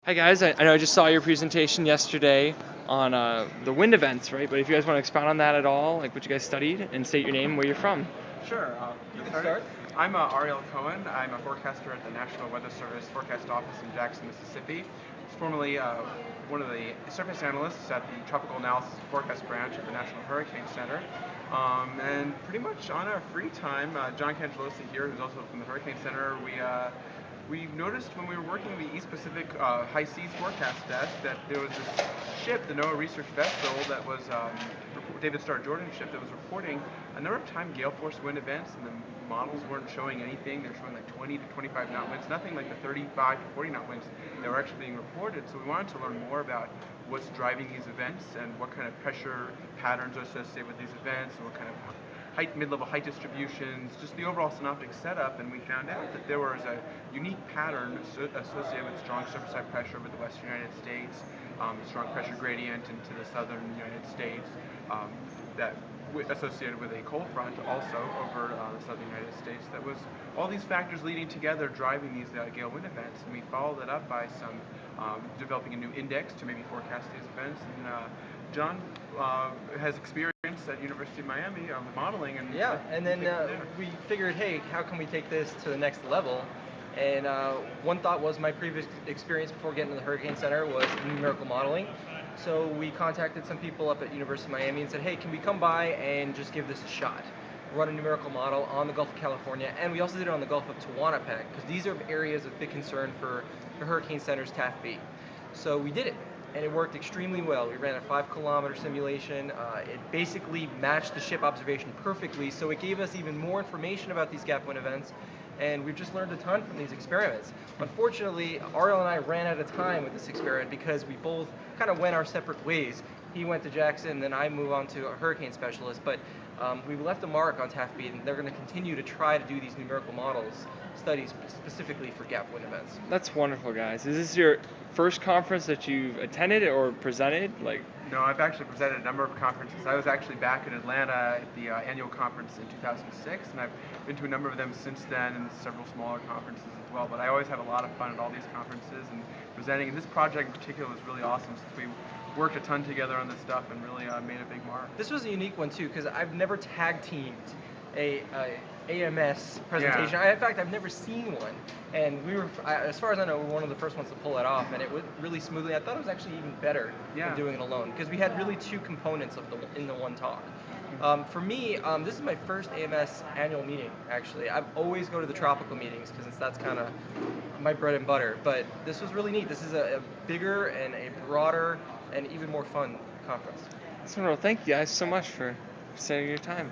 Hi guys, I know I just saw your presentation yesterday on the wind events, right? But if you guys want to expound on that at all, like what you guys studied, and state your name, where you're from. Sure. You can start. I'm Ariel Cohen. I'm a forecaster at the National Weather Service Forecast Office in Jackson, Mississippi. Formerly one of the surface analysts at the Tropical Analysis and Forecast Branch at the National Hurricane Center. And pretty much on our free time, John Cangialosi here, who's also from the Hurricane Center, we noticed when we were working the East Pacific High Seas Forecast Desk that there was this ship, the NOAA research vessel, that was David Starr Jordan's ship that was reporting a number of time gale force wind events, and the models weren't showing anything. They were showing like 20 to 25 knot winds, nothing like the 35 to 40 knot winds that were actually being reported. So we wanted to learn more about what's driving these events and what kind of pressure patterns are associated with these events, and what kind of mid-level height distributions, just the overall synoptic setup. And we found out that there was a unique pattern associated with strong surface side pressure over the western United States, strong pressure gradient into the southern United States, that associated with a cold front also over the southern United States. That was all these factors leading together driving these gale wind events, and we followed it up by some developing a new index to maybe forecast these events. And John has experience at University of Miami with modeling, and Yeah, and then we figured, hey, how can we take this to the next level? And one thought was my previous experience before getting to the Hurricane Center was numerical modeling. So we contacted some people up at University of Miami and said, hey, can we come by and just give this a shot? Run a numerical model on the Gulf of California, and we also did it on the Gulf of Tehuantepec, because these are areas of big concern for the Hurricane Center's TAFB. So we did it, and it worked extremely well. We ran a 5-kilometer simulation. It basically matched the ship observation perfectly, so it gave us even more information about these gap wind events, and we've just learned a ton from these experiments. Unfortunately, Ariel and I ran out of time with this experiment because we both kind of went our separate ways. He went to Jackson, then I moved on to a hurricane specialist, but we've left a mark on TAFB, and they're going to continue to try to do these numerical models, studies specifically for gap wind events. That's wonderful, guys. Is this your first conference that you've attended or presented? No, I've actually presented a number of conferences. I was actually back in Atlanta at the annual conference in 2006, and I've been to a number of them since then, and several smaller conferences as well. But I always have a lot of fun at all these conferences and presenting. And this project in particular was really awesome, since we worked a ton together on this stuff and really made a big mark. This was a unique one too, because I've never tag teamed a AMS presentation. Yeah. In fact, I've never seen one, and as far as I know, we're one of the first ones to pull it off, and it went really smoothly. I thought it was actually even better than doing it alone, because we had really two components in the one talk. For me, this is my first AMS annual meeting, actually. I always go to the tropical meetings, because that's kind of my bread and butter, but this was really neat. This is a bigger and a broader and even more fun conference. So, thank you guys so much for spending your time.